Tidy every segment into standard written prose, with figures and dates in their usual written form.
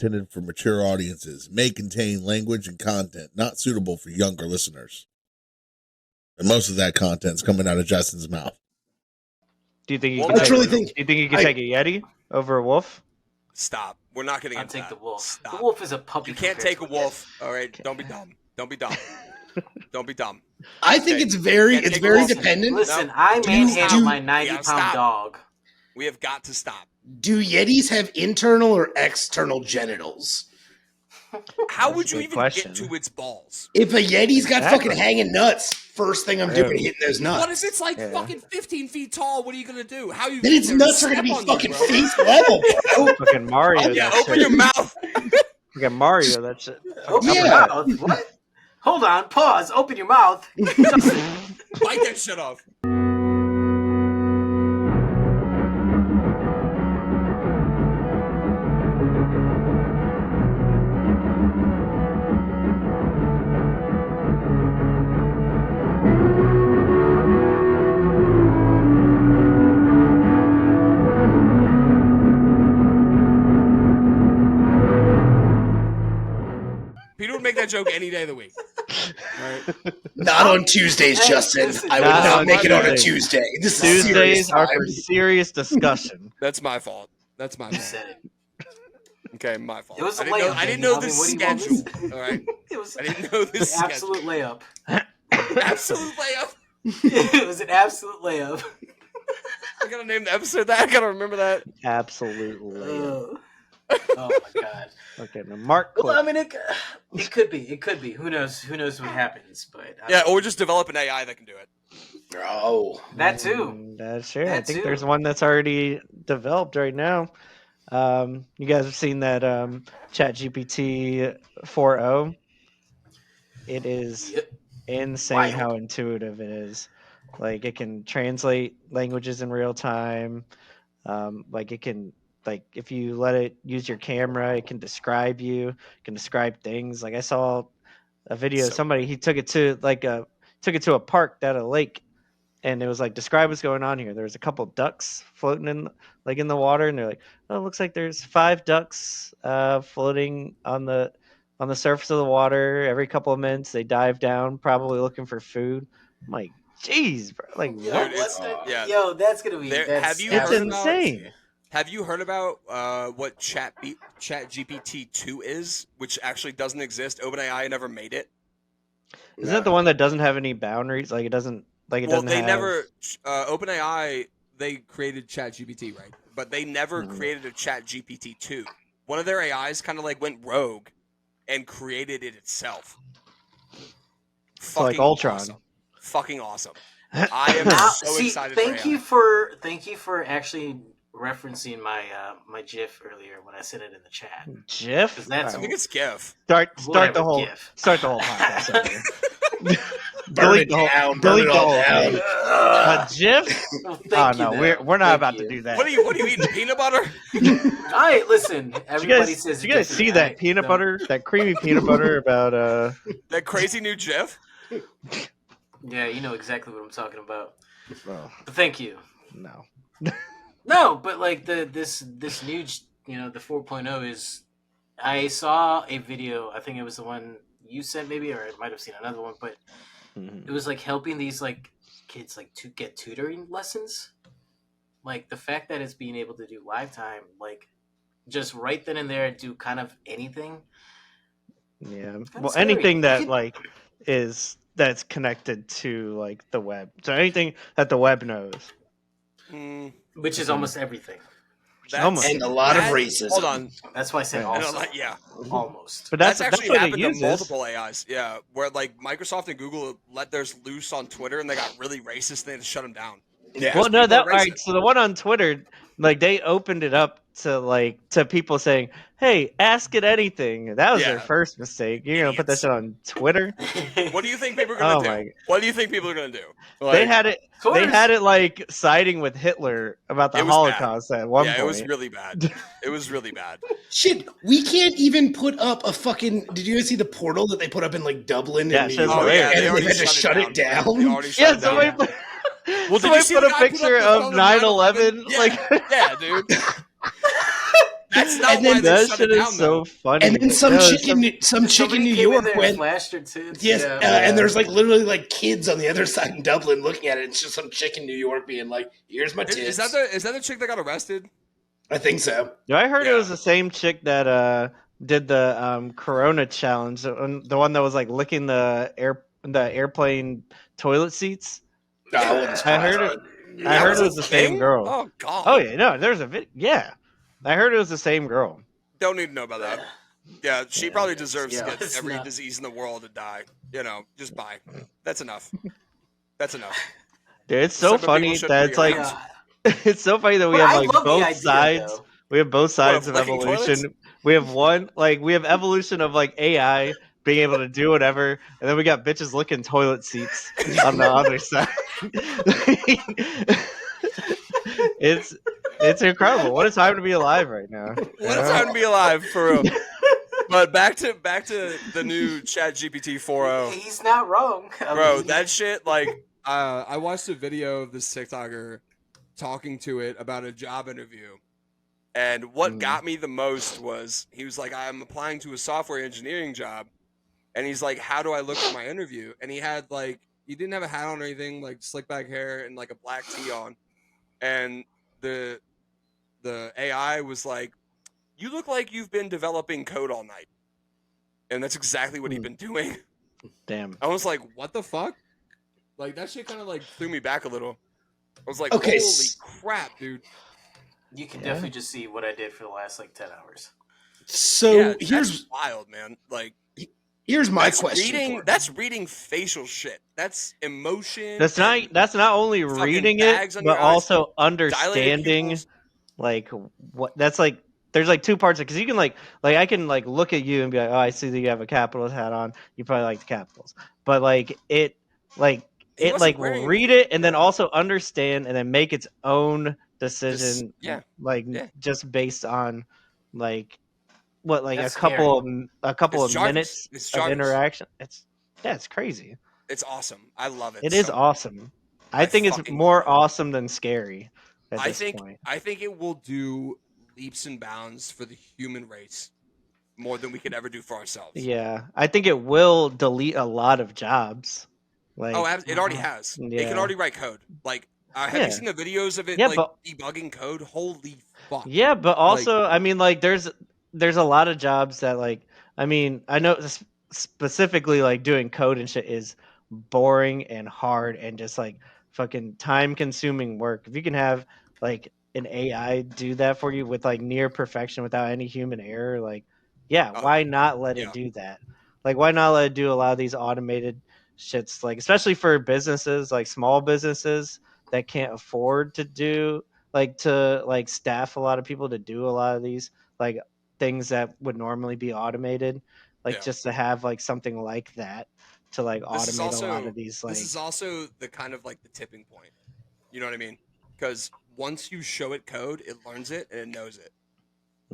intended for mature audiences may contain language and content not suitable for younger listeners. And most of that content's coming out of Justin's mouth. Do you think you Well, can I take? truly Do think- you think you can take a yeti over a wolf? Stop. We're not getting I'll into take that. the wolf. Stop. The wolf is a puppy. You can't compared take a to wolf. All right. Don't be dumb. Don't be dumb. Don't be dumb. I think Okay. it's very Can't take a wolf. dependent. Listen, No. I manhandle do- my We gotta 90-pound stop. dog. We have got to stop. Do Yetis have internal or external genitals? How would That's a you good even question. get to its balls? If a Yeti's got Exactly. fucking hanging nuts, first thing I'm doing is hitting those nuts. What if it's like Yeah. fucking 15 feet tall? What are you gonna do? How you? Then its they're nuts are gonna step be on you, fucking bro. face level, bro. Fucking Mario. Yeah, that open shit. your mouth. Fucking Mario. That shit. Open Yeah. your mouth. What? Hold on. Pause. Open your mouth. Bite that shit off. Peter would make that joke any day of the week. Right? Not on Tuesdays, Hey, Justin. listen, I would not not on make it on a Tuesdays. Tuesday. This is serious Tuesdays are time. for serious discussion. That's my fault. That's my You fault. said it. Okay, my fault. It was a I didn't know, layup, I didn't baby. know I this mean, what do you want me schedule. to All right. It was I didn't know this an schedule. absolute layup. Absolute layup. It was an absolute layup. I gotta name the episode that. I gotta remember that. Absolutely. Oh my god. Okay, now Mark. Well, I Cliff. mean, it could be. It could be. Who knows? Who knows what happens? But Yeah, or just develop an AI that can do it. Oh, that too. That's true. I That think too. there's one that's already developed right now. You guys have seen that ChatGPT 4.0? It is Yep. insane Wild. how intuitive it is. Like it can translate languages in real time. Like it can, like if you let it use your camera, it can describe you. It can describe things. Like I saw a video of So- somebody, he took it to a park down a lake, and it was like, describe what's going on here. There was a couple ducks floating in the water, and they're like, oh, it looks like there's 5 ducks floating on the surface of the water. Every couple of minutes they dive down, probably looking for food. I'm like, jeez, bro. Like Yo, what? it's- yeah. yeah. Yo, that's gonna be. There- That's, have you It's heard about- insane. Have you heard about what ChatGPT 2 is, which actually doesn't exist? OpenAI never made it. Isn't that the one that doesn't have any boundaries? Like it doesn't like it Well, doesn't they have... never OpenAI. They created ChatGPT, right? But they never Mhm. created a ChatGPT 2. One of their AIs kind of like went rogue and created it itself. So like Ultron. Awesome. Fucking awesome. I am Now, so see, excited. thank for you AI. for actually referencing my my GIF earlier when I said it in the chat. GIF? 'Cause that's- I think it's GIF. Start Whatever, the whole GIF. podcast over. burn it the whole- down, burn delete it the all whole down. thing. A GIF? Well, Oh thank you, no, though. we're not Thank about you. to do that. What are you eating? Peanut butter? All right, listen. Did Everybody you guys, says. did you guys GIF is see all that right, peanut so- butter, that creamy peanut butter about That crazy new GIF? Yeah, you know exactly what I'm talking about. well, But thank you. no. No, but like this new, the 4.0 is. I saw a video. I think it was the one you sent, maybe, or I might have seen another one. But Mhm. it was like helping these like kids like to get tutoring lessons. Like the fact that it's being able to do live time, like just right then and there, do kind of anything. Yeah. Kinda Well, scary. anything that You could- like that's connected to like the web. So anything that the web knows. Mm, Which is almost everything. that's- Almost. And a lot of that- racism. Hold on. That's why I said Right. And, also. yeah. Almost. But That's that's actually what it happened to uses. multiple AIs. Yeah, where like Microsoft and Google let theirs loose on Twitter and they got really racist. They had to shut them down. Yeah. Well, no, people that are right. racist. So the one on Twitter, like they opened it up to people saying, "Hey, ask it anything." That was their Yeah. first mistake. You're gonna put that Idiots. shit on Twitter? What do you think people are gonna Oh do? my- What do you think people are gonna do? They Like, had it. Of course. They had it like siding with Hitler about the It was bad. Holocaust at one yeah, point. it was really bad. It was really bad. Shit, we can't even put up a fucking. Did you guys see the portal that they put up in like Dublin Yeah, and it New says York? Oh yeah, hilarious. they and already they had to shut it down. They already Yeah, shut it somebody down. put, Well, did somebody you see put the a guy put picture up the of photo 9/11. Yeah, Like, yeah, dude. That's not And then- why they That shut shit it is down, so though. funny. And then but some no, chick in New Somebody New came in York there and went. flashed her tits. Yes, Yeah. and there's like literally like kids on the other side in Dublin looking at it. It's just some chick in New York being like, "Here's my tits." Is that the chick that got arrested? I think so. Yeah, I heard it Yeah. was the same chick that did the Corona challenge, the one that was like licking the airplane toilet seats. I wouldn't I surprise heard me. I That heard it a was the same thing? girl. Oh god. Oh yeah, no, there's a video. Yeah, I heard it was the same girl. Don't need to know about that. Yeah, she Yeah. probably deserves Yeah, to get it's every not- disease in the world to die. You know, just bye. That's enough. That's enough. Dude, it's so Some people funny shouldn't that be it's like around. it's so funny that we But have I like love the both idea, sides. though. We have both sides of licking evolution. toilets? We have we have evolution of like AI being able to do whatever, and then we got bitches licking toilet seats on the other side. It's incredible. What a time to be alive right now. What a time to be alive, for real. But back to the new Chat GPT 4.0. He's not wrong. I Bro, mean, that shit, like, I watched a video of this TikToker talking to it about a job interview. And what got me the most was, he was like, I'm applying to a software engineering job. And he's like, how do I look for my interview? And he had, like, he didn't have a hat on or anything, like, slick back hair and, like, a black tee on. And the AI was like, you look like you've been developing code all night. And that's exactly what he'd been doing. Damn. I was like, what the fuck? Like, that shit kind of, like, threw me back a little. I was like, Okay, holy crap, dude. you can definitely just see what I did for the last, 10 hours. So Yeah, here's that's wild, man. Like, my that's question. reading, that's reading facial shit. That's emotion. That's and not only fucking reading it, bags on but your eyes, also dilated understanding pupils. like what that's like. There's like two parts because you can like I can like look at you and be like, oh, I see that you have a Capitals hat on. You probably like the Capitals, but like it He it wasn't will wearing read anything, it and then yeah. also understand and then make its own decision. yeah. Just based on like what That's a couple It's of Jarvis. minutes It's of Jarvis. interaction. It's crazy. It's awesome. I love it. It is so much. awesome. I I think it's fucking more love it. awesome than scary at I this think point. it will do leaps and bounds for the human race more than we could ever do for ourselves. Yeah, I think it will delete a lot of jobs. Like, It already has. It Yeah. can already write code. Like, have Yeah. you seen the videos of it Yeah, like but- debugging code? Holy fuck! yeah, but also, I mean, like, there's a lot of jobs that, like, I mean, I know specifically like doing code and shit is boring and hard and just like fucking time consuming work. If you can have like an AI do that for you with like near perfection without any human error, like, yeah, why not let it do that? Like, why not let it do a lot of these automated shits? Like, especially for businesses, like small businesses that can't afford to do to staff a lot of people to do a lot of these like things that would normally be automated, just to have like something like that to like automate a lot of these. Like, this is also the kind of like the tipping point. You know what I mean? Because once you show it code, it learns it and it knows it.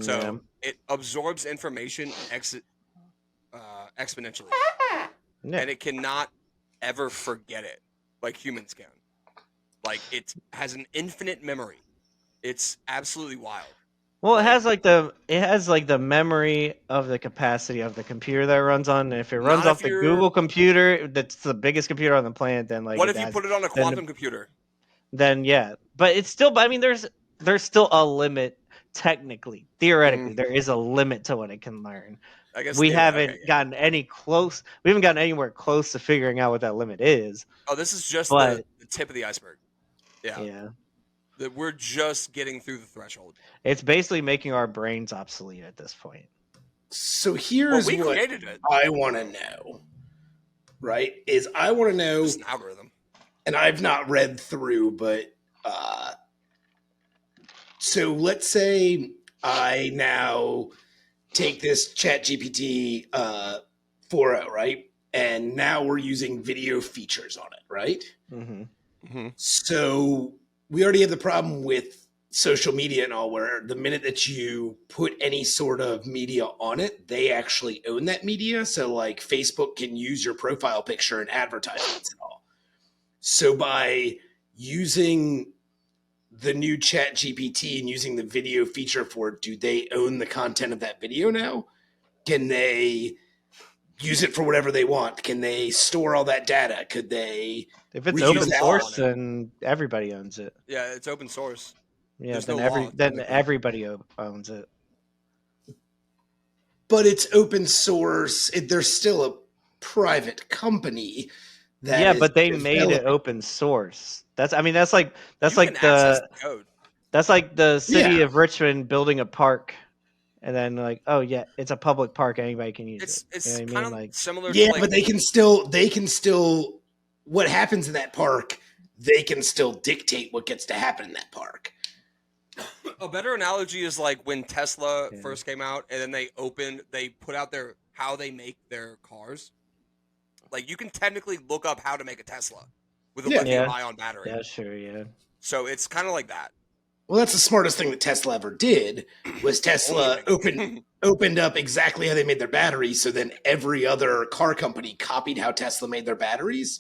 So it absorbs information exponentially, and it cannot ever forget it like humans can. Like, it has an infinite memory. It's absolutely wild. Well, it has like the memory of the capacity of the computer that it runs on. And if it runs off the Google computer, that's the biggest computer on the planet. Then like, what if you put it on a quantum computer? Then yeah, but it's still. I mean, there's still a limit. Technically, theoretically, there is a limit to what it can learn. I guess we haven't gotten any close. We haven't gotten anywhere close to figuring out what that limit is. Oh, this is just the tip of the iceberg. Yeah. Yeah. That we're just getting through the threshold. It's basically making our brains obsolete at this point. So here's we what created it. I want to know, right? Is I want to know, it's an algorithm, and I've not read through, but so let's say I now take this Chat GPT 4.0, right? And now we're using video features on it, right? Mm-hmm. Mm-hmm. So we already have the problem with social media and all, where the minute that you put any sort of media on it, they actually own that media. So like Facebook can use your profile picture and advertisements and all. So by using the new Chat GPT and using the video feature for it, do they own the content of that video now? Can they use it for whatever they want? Can they store all that data? Could they? If it's Reuse open that source, on it. then everybody owns it. Yeah, it's open source. Yeah, There's then no law, then technically. everybody owns it. But it's open source. There's still a private company. Yeah, is but they made it developing. open source. That's like You like can access the code. that's like the city Yeah. of Richmond building a park, and then like, oh yeah, it's a public park, anybody can use it. It's You know what I kind mean? of Like, similar Yeah, to like but they can still. What happens in that park? They can still dictate what gets to happen in that park. a better analogy is like when Tesla Yeah. first came out, and then they put out how they make their cars. Like you can technically look up how to make a Tesla with a Yeah. lithium-ion battery. yeah, sure, yeah. So it's kind of like that. Well, that's the smartest thing that Tesla ever did. Was Tesla opened up exactly how they made their batteries, so then every other car company copied how Tesla made their batteries.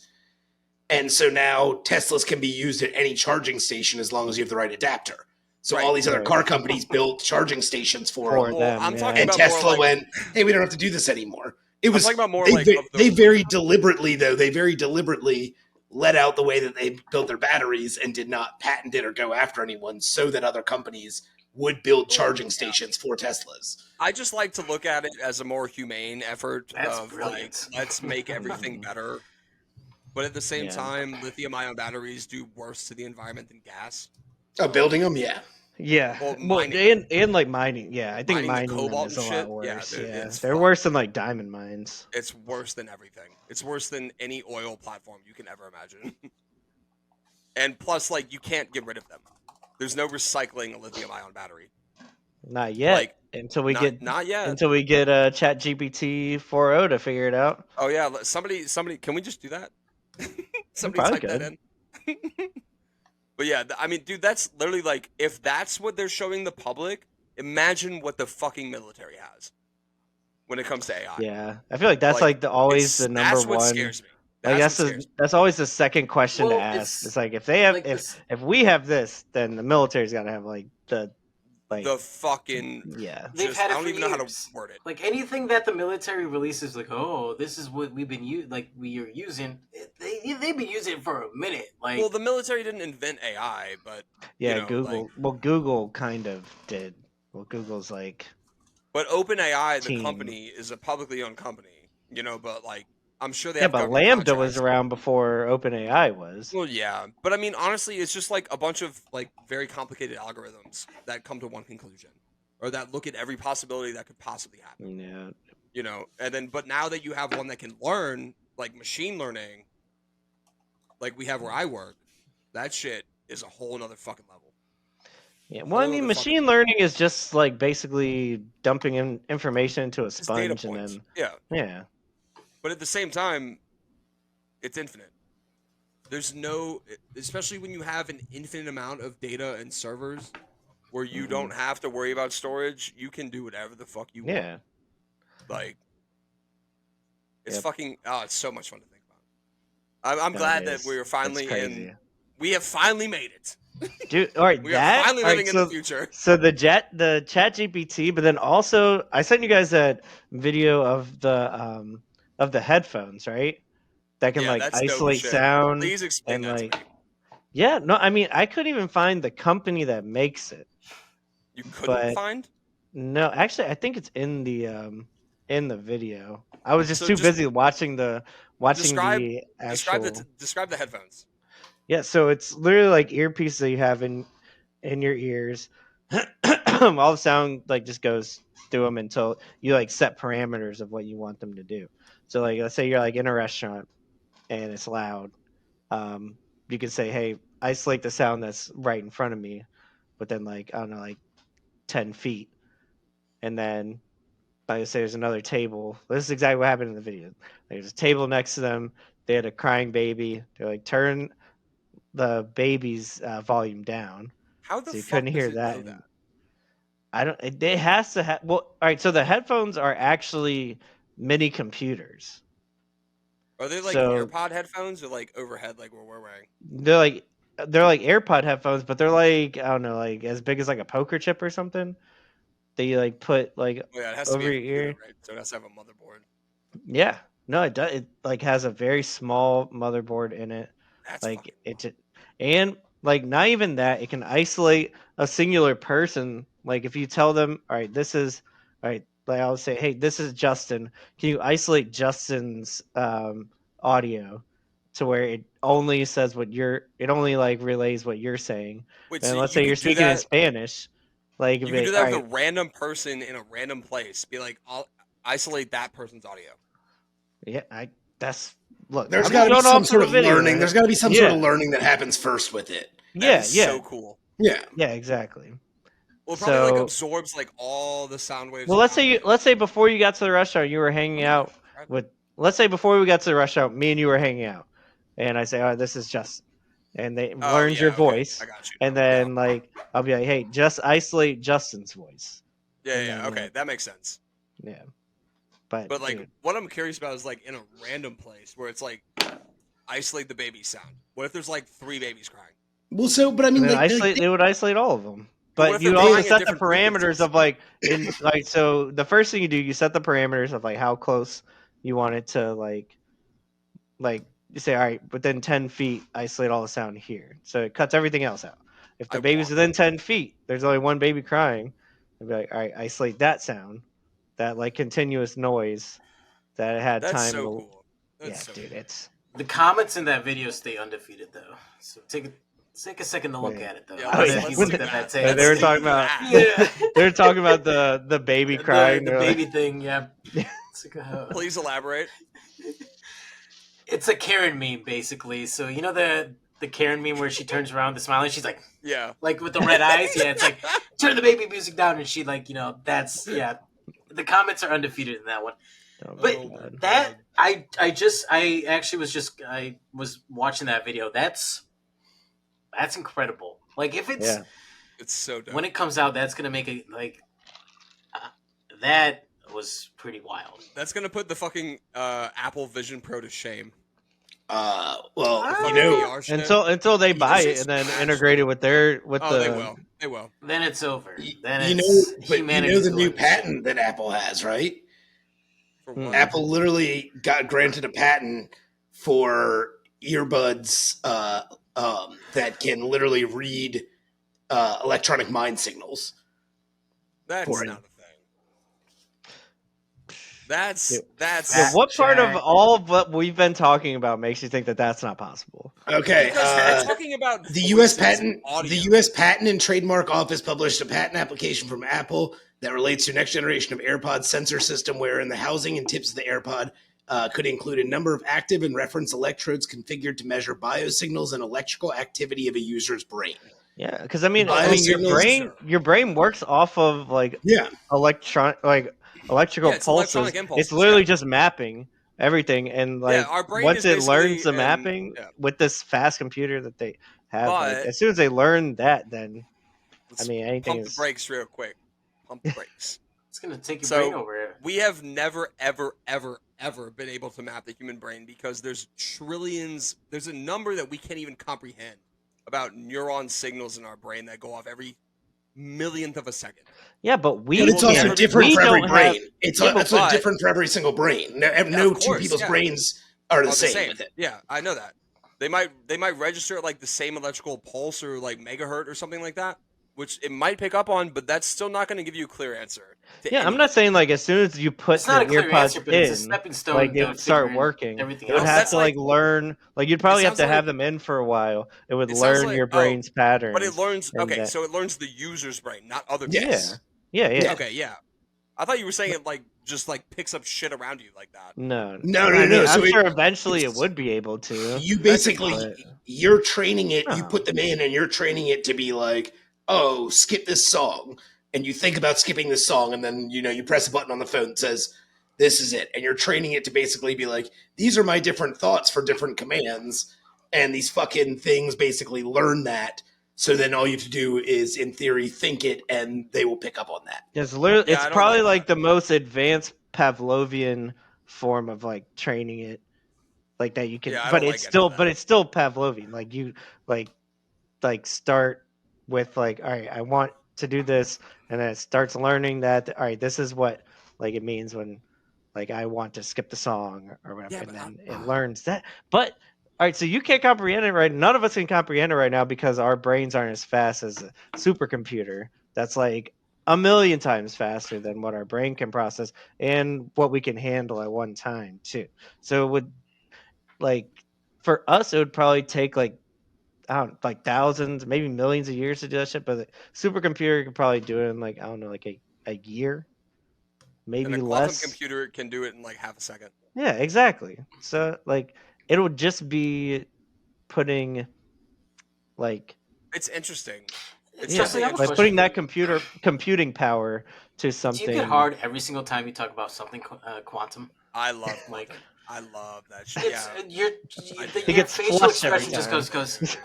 And so now Teslas can be used at any charging station as long as you have the right adapter. So Right. all these other Right. car companies built charging stations for For them. Well, them, I'm yeah. talking And about more Tesla like, went, hey, we don't have to do this anymore. It I'm was talking about more they, like ve- of the, they very deliberately let out the way that they built their batteries and did not patent it or go after anyone so that other companies would build charging stations for Teslas. I just like to look at it as a more humane effort That's of brilliant. like, let's make everything better. But at the same Yeah. time, lithium-ion batteries do worse to the environment than gas. Oh, building them, yeah. Yeah, Well, well, mining and like mining, yeah, I think Mining the mining them cobalt is and a shit, lot yeah, worse. dude, Yeah, it's they're fucked. worse than like diamond mines. It's worse than everything. It's worse than any oil platform you can ever imagine. And plus, like, you can't get rid of them. There's no recycling a lithium-ion battery. Not yet. Like, until we not yet. Until we get Chat GPT 4.0 to figure it out. Oh yeah, somebody, can we just do that? Somebody probably type that in. But yeah, I mean, dude, that's literally like, if that's what they're showing the public, imagine what the fucking military has when it comes to AI. Yeah, I feel like that's like always the number That's what one. scares me. Like That's what scares me. that's always the second question Well, to ask. it's It's like if they have like this- if we have this, then the military's got to have like the fucking yeah. They've just, had I it don't for even know how to years. word it. Like anything that the military releases, like, oh, this is what we've been we are using. They've been using it for a minute. Like, Well, the military didn't invent AI, but Yeah, you know, Google. like- well, Google kind of did. Well, Google's like but OpenAI, the Team. company, is a publicly owned company. You know, but like, I'm sure they yeah, have but government Lambda was contracts. around before OpenAI was. Well, yeah, but I mean, honestly, it's just like a bunch of like very complicated algorithms that come to one conclusion, or that look at every possibility that could possibly happen. Yeah, You know, and then but now that you have one that can learn, like machine learning, like we have where I work, that shit is a whole nother fucking level. yeah. Well, I Whole mean, other machine learning is just like basically dumping in information into a It's data sponge and points. then Yeah, but at the same time, it's infinite. There's no, especially when you have an infinite amount of data and servers where you Mhm. don't have to worry about storage, you can do whatever the fuck you want. yeah. Like, it's Yep. fucking, it's so much fun to think about. I'm No, glad it that is. we were It's finally crazy. in, we have finally made it. Dude, all right, We are finally all right, living in so, the future. So the Chat GPT, but then also I sent you guys that video of the headphones, right? That can Yeah, like that's dope as isolate shit. sound Please explain and that like to me. yeah, no, I mean I couldn't even find the company that makes it. You couldn't but- find? No, actually I think it's in the video. I was just So too just busy watching the describe- the actual Describe the headphones. Yeah, so it's literally like earpieces that you have in your ears. All the sound like just goes through them until you like set parameters of what you want them to do. So like let's say you're like in a restaurant and it's loud. You can say, "Hey, isolate the sound that's right in front of me," but then like I don't know, like 10 feet, and then like say there's another table. This is exactly what happened in the video. There's a table next to them. They had a crying baby. They're like, turn the baby's volume down. How the So you fuck couldn't does hear it that. know that? I don't. It has to have. Well, all right. So the headphones are actually mini computers. Are they like So- AirPod headphones or like overhead like what we're wearing? They're like AirPod headphones, but they're like, I don't know, like as big as like a poker chip or something. They like put like Oh, yeah, it has to be over a your computer, ear. right? So it has to have a motherboard. Yeah, no, it does. It like has a very small motherboard in it. That's Like fucking it, and like not even that, it can isolate a singular person. Like if you tell them, all right, this is all right. Like I'll say, hey, this is Justin. Can you isolate Justin's audio to where it only says what you're? It only like relays what you're saying. Wait, And so let's you say you're could do speaking in that. Spanish. Like, it'd You be could do like, that all with a right, random person in a random place. Be like, I'll isolate that person's audio. yeah, that's look. There's I'm got just to be going some off of sort the of video. learning. There's got to be some sort of Yeah, learning that happens first with it. That yeah, is yeah, so cool. Yeah. yeah, exactly. Well, it probably like So, absorbs like all the sound waves. well, around it. let's say before you got to the restaurant, you were hanging out with. Let's say before we got to the restaurant, me and you were hanging out, and I say, "Oh, this is Justin," and they Oh learns your yeah, okay, voice, I got you. and then like I'll be like, "Hey, just isolate Justin's voice." Yeah, and yeah, then, okay, that makes sense. yeah. But Like, dude, what I'm curious about is like in a random place where it's like isolate the baby sound. What if there's like 3 babies crying? Well, so, but I mean, then like, they would isolate all of them. But what But if they're you also crying at set the different parameters frequencies? of like in like so the first thing you do, you set the parameters of like how close you want it to like you say, all right, within 10 feet, isolate all the sound here. So it cuts everything else out. If the I baby's want within 10 feet, there's only one baby crying, I'd be like, all right, isolate that sound, that like continuous noise that it had That's time so to. cool. That's Yeah, so dude, cool. it's The comments in that video stay undefeated though, so take a second to look Wait. at it though. Yeah, I don't know let's- if you let's looked see at that. that. they were Let's talking see about that. Yeah. they were talking about the baby crying. the they're like- baby thing. Yeah, it's like Please elaborate. it's a Karen meme basically. So you know the Karen meme where she turns around to smile and she's Yeah. like with the red eyes. Yeah, it's like turn the baby music down and she like that's yeah. The comments are undefeated in that one. Oh my But God. that I actually was watching that video. That's incredible. Like if it's Yeah. It's so dope. when it comes out, that's gonna make it like that was pretty wild. That's gonna put the fucking Apple Vision Pro to shame. well, Ah. you know, VR shit. Until they buy it just and then smash integrate it with the they will. They will. Then it's over. Then you know, it's but you know humanity's the new going to shit. patent that Apple has, right? For Hmm. what? Apple literally got granted a patent for earbuds that can literally read electronic mind signals. That's for it. not a thing. That's Yeah. that's Yeah, what part of Jack. all of what we've been talking about makes you think that that's not possible? Okay, because we're talking about the U.S. voices, patent, audio. the U.S. Patent and Trademark Office published a patent application from Apple that relates to next generation of AirPod sensor system, wherein the housing and tips of the AirPod could include a number of active and reference electrodes configured to measure biosignals and electrical activity of a user's brain. Yeah, because I mean, Biosignals- your brain works off of like Yeah, electrical Yeah, it's pulses. electronic It's impulses, literally yeah. just mapping everything, and Yeah, like our brain once is it basically learns the an- mapping yeah. with this fast computer that they have, like But- as soon as they learn that, then Let's mean, anything pump the is- brakes real quick. Pump the brakes. It's gonna take your So, brain over it. We have never, ever, ever, ever been able to map the human brain because there's trillions. There's a number that we can't even comprehend about neuron signals in our brain that go off every millionth of a second. yeah, but we but it's will also never be- different we for every don't brain. have- It's Yeah, but- also different for every single brain. No of two course, people's yeah. brains are the Are same with it. Yeah, I know that. They might register at like the same electrical pulse or like megahertz or something like that, which it might pick up on, but that's still not going to give you a clear answer. to Yeah, I'm anything. not saying like as soon as you put It's not the a clear earpods answer, but it's a in, stepping stone. like they to would start figuring working. Everything It would else. have That's to like like- learn. Like you'd probably have sounds to like- have them in for a while. It would It sounds learn like- your brain's patterns. But it learns. and Okay, that- so it learns the user's brain, not other Yes. people's. Yeah. Okay, yeah. I thought you were saying it like just like picks up shit around you like that. No. No, I no, mean, no. I'm So sure eventually it it's- would be able to. you basically But- you're training it. You No. put them in, and you're training it to be like, oh, skip this song, and you think about skipping this song, and then you press a button on the phone that says, "This is it," and you're training it to basically be like, "These are my different thoughts for different commands," and these fucking things basically learn that. So then all you have to do is, in theory, think it, and they will pick up on that. It's literally, Yeah, I it's don't probably like like the most advanced Pavlovian form of like training it, like that you can. Yeah, I but don't it's like any still, of that. but it's still Pavlovian. Like you, like like start with like, all right, I want to do this, and then it starts learning that, all right, this is what like it means when like I want to skip the song or whatever, Yeah, and but then it learns that. But all right, so you can't comprehend it right. None of us can comprehend it right now because our brains aren't as fast as a supercomputer. That's like a million times faster than what our brain can process and what we can handle at one time too. So it would like for us, it would probably take like I don't like thousands, maybe millions of years to do that shit. But the supercomputer could probably do it in like I don't know, like a year, and maybe a quantum less. computer can do it in like half a second. Yeah, exactly. So like it would just be putting like It's interesting. It's yeah, Justin, I have a definitely by question putting for that you. computing power to Do you get something. hard every single time you talk about something quantum? I love Like- quantum. I love that shit. It's Yeah. He your gets facial flushed every expression just time. goes.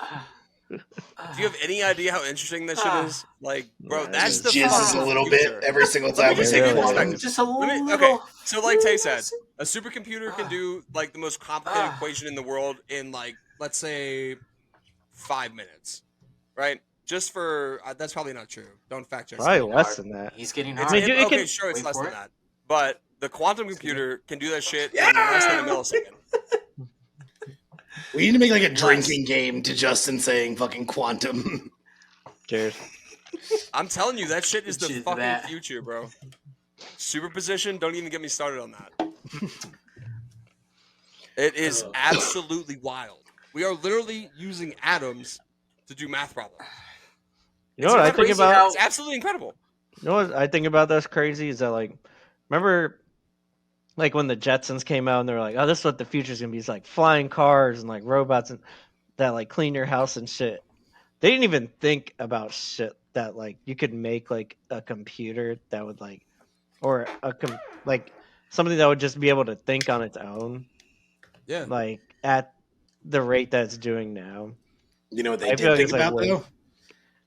Do you have any idea how interesting that shit is? Like, bro, Yeah, it that's is. the Jizzes fucking a little bit future. every single Let me time we just It say give you a really quantum. is. perspective. Just a Okay, little. so like Tay said, a supercomputer can do like the most complicated Ah. equation in the world in like, let's say, 5 minutes, right? Just for that's probably not true. Don't fact check. Probably me. less than that. He's getting It's, hard. I mean, dude, it okay, can- sure, it's Wait less for than it. that, but the quantum computer can do that shit in less than a millisecond. We need to make like a Less. drinking game to Justin saying fucking quantum. Cheers. I'm telling you, that shit is the Cheers to fucking that. future, bro. Superposition, don't even get me started on that. It is Ugh. absolutely wild. We are literally using atoms to do math problems. You know what I think crazy about? how- It's absolutely incredible. You know what I think about that's crazy is that like, remember, like when the Jetsons came out and they were like, "Oh, this is what the future's gonna be." It's like flying cars and like robots and that like clean your house and shit. They didn't even think about shit that like you could make like a computer that would like, or like something that would just be able to think on its own, Yeah. like at the rate that it's doing now. You know what they I feel did like think it's, like, about way- though?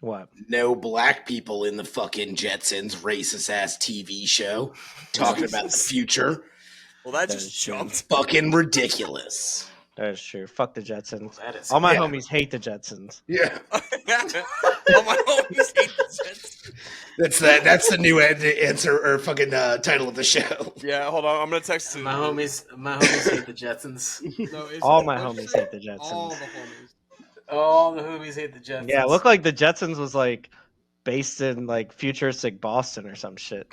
What? No black people in the fucking Jetsons racist ass TV show talking about the future. Well, that That just is true. jumped. Fucking ridiculous. That is true. Fuck the Jetsons. That is All my Yeah. homies hate the Jetsons. Yeah, Oh, my homies hate the Jets. that's the new answer or fucking title of the show. Yeah, hold on. I'm gonna text to my homies hate the Jetsons. No, it's All my let's homies say hate the Jetsons. All the homies. All the homies hate the Jetsons. Yeah, it looked like the Jetsons was like based in like futuristic Boston or some shit.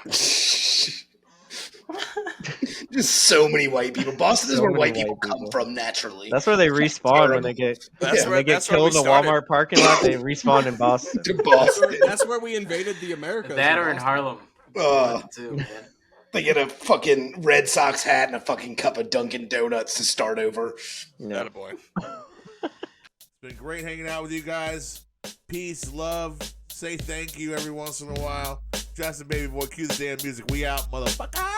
Just so many white people. Boston is So where many white people white come people. from naturally. That's where they respawn when they get That's Yeah. where when they get that's where killed we in the started. Walmart parking lot. They respawn in Boston. To Boston. That's where we invaded the Americas. that or in Boston. Harlem. Too, man. They get a fucking Red Sox hat and a fucking cup of Dunkin' Donuts to start over. Yeah. Attaboy. It's been great hanging out with you guys. Peace, love. Say thank you every once in a while. Justin Baby Boy, cue the damn music. We out, motherfucker.